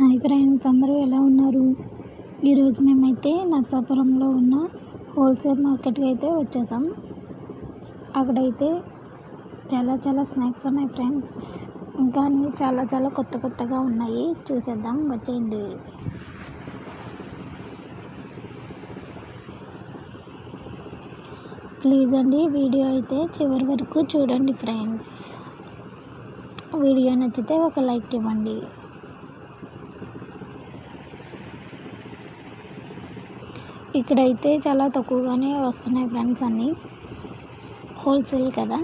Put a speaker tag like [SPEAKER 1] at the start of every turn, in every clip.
[SPEAKER 1] Hi friends, అందరూ ఎలా ఉన్నారు? ఈరోజు మేమైతే నర్సాపురంలో ఉన్న హోల్సేల్ మార్కెట్కి అయితే వచ్చేసాం. అక్కడైతే చాలా స్నాక్స్ ఉన్నాయి ఫ్రెండ్స్. ఇంకా అన్నీ చాలా కొత్తగా ఉన్నాయి. చూసేద్దాం, వచ్చేయండి. ప్లీజ్ అండి, వీడియో అయితే చివరి వరకు చూడండి ఫ్రెండ్స్. వీడియో నచ్చితే ఒక లైక్ ఇవ్వండి. ఇక్కడైతే చాలా తక్కువగానే వస్తున్నాయి ఫ్రెండ్స్, అన్నీ హోల్సేల్ కదా.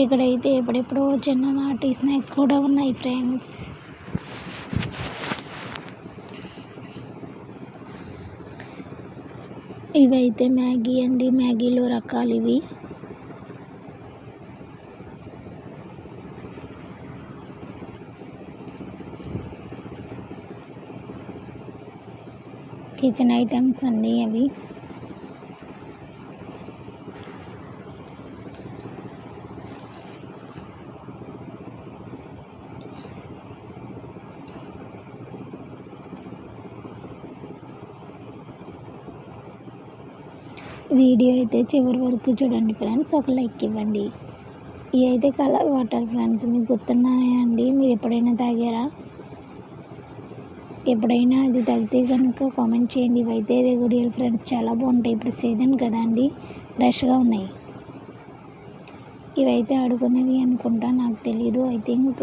[SPEAKER 1] ఇక్కడైతే ఎప్పుడెప్పుడు చిన్ననాటి స్నాక్స్ కూడా ఉన్నాయి ఫ్రెండ్స్. ఇవైతే మ్యాగీ అండి, మ్యాగీలో రకాలు ఇవి. కిచెన్ ఐటమ్స్ అన్నీ అవి. వీడియో అయితే చివరి వరకు చూడండి ఫ్రెండ్స్, ఒక లైక్ ఇవ్వండి. ఇవి అయితే కలర్ వాటర్ ఫ్రెండ్స్, మీకు గుర్తున్నాయా అండి? మీరు ఎప్పుడైనా తాగారా? ఎప్పుడైనా అది తాగితే కనుక కామెంట్ చేయండి. ఇవైతే రెగ్యులర్ ఫ్రెండ్స్, చాలా బాగుంటాయి. ఇప్పుడు సీజన్ కదా అండి, ఫ్రెష్గా ఉన్నాయి. ఇవైతే ఆడుకునేవి అనుకుంటా, నాకు తెలీదు. ఐ థింక్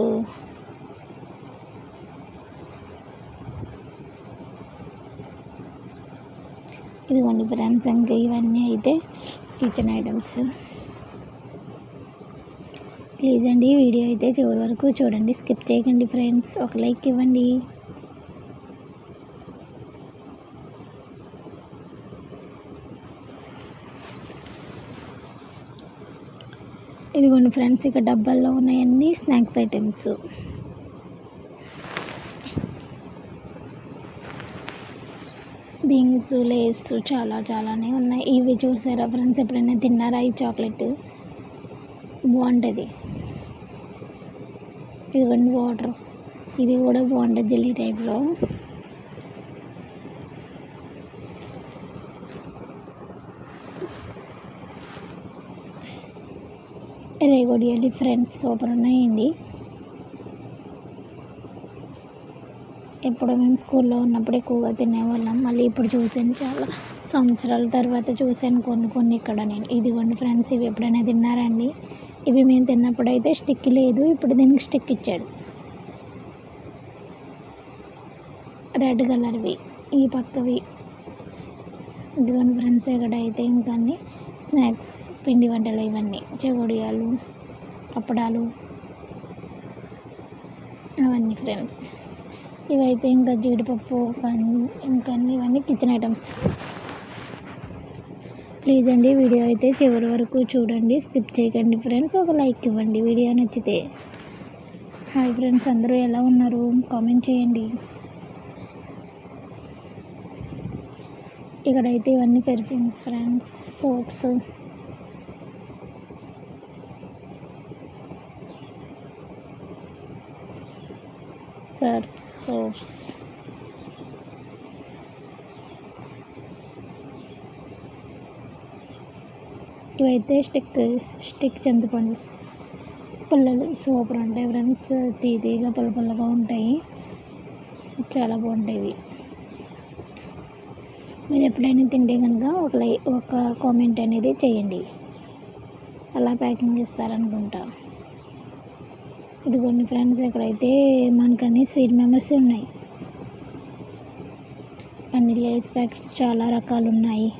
[SPEAKER 1] ఇదిగోండి ఫ్రెండ్స్. ఇంకా ఇవన్నీ అయితే కిచెన్ ఐటమ్స్. ప్లీజ్ అండి, వీడియో అయితే చివరి వరకు చూడండి, స్కిప్ చేయకండి ఫ్రెండ్స్. ఒక లైక్ ఇవ్వండి. ఇదిగోండి ఫ్రెండ్స్, ఇక డబ్బాల్లో ఉన్నాయన్నీ స్నాక్స్ ఐటమ్స్. బీన్స్, లేస్ చాలానే ఉన్నాయి. ఇవి చూసారా ఫ్రెండ్స్? ఎప్పుడైనా తిన్నారా? ఈ చాక్లెట్ బాగుంటుంది. ఇదిగోండి వాటర్, ఇది కూడా బాగుంటుంది, జెల్లీ టైప్లో. రేగోడియాలి ఫ్రెండ్స్, సూపర్ ఉన్నాయండి. ఎప్పుడు మేము స్కూల్లో ఉన్నప్పుడు ఎక్కువగా తినేవాళ్ళం. మళ్ళీ ఇప్పుడు చూసాను, చాలా సంవత్సరాల తర్వాత చూసాను కొన్ని ఇక్కడ నేను. ఇదిగోండి ఫ్రెండ్స్, ఇవి ఎప్పుడైనా తిన్నారండి? ఇవి మేము తిన్నప్పుడు అయితే స్టిక్ లేదు, ఇప్పుడు దీనికి స్టిక్ ఇచ్చాడు, రెడ్ కలర్వి. ఈ పక్కవి ఇదిగోండి ఫ్రెండ్స్. ఇక్కడ అయితే ఇంకా అన్ని స్నాక్స్, పిండి వంటలు, ఇవన్నీ చెగోడియాలు, అప్పడాలు, అవన్నీ ఫ్రెండ్స్. ఇవైతే ఇంకా జీడిపప్పు, ఇంకా ఇవన్నీ కిచెన్ ఐటమ్స్. ప్లీజ్ అండి, వీడియో అయితే చివరి వరకు చూడండి, స్కిప్ చేయకండి ఫ్రెండ్స్. ఒక లైక్ ఇవ్వండి వీడియో నచ్చితే. హాయ్ ఫ్రెండ్స్, అందరూ ఎలా ఉన్నారు? కామెంట్ చేయండి. ఇక్కడైతే ఇవన్నీ perfumes friends, soaps. Surf soaps. ఇవైతే స్టిక్ చింతపండు పుల్లలు, సూపర్ ఉంటాయి ఫ్రెండ్స్. తీగా పుల్లగా ఉంటాయి, చాలా బాగుంటాయి. మీరు ఎప్పుడైనా తింటే కనుక ఒక కామెంట్ అనేది చేయండి. అలా ప్యాకింగ్ ఇస్తారనుకుంటా. ఇదిగోండి ఫ్రెండ్స్, ఇక్కడైతే మనకన్నీ స్వీట్ మెమరీస్ ఉన్నాయి. అన్ని లేస్ ప్యాకెట్స్ చాలా రకాలు ఉన్నాయి.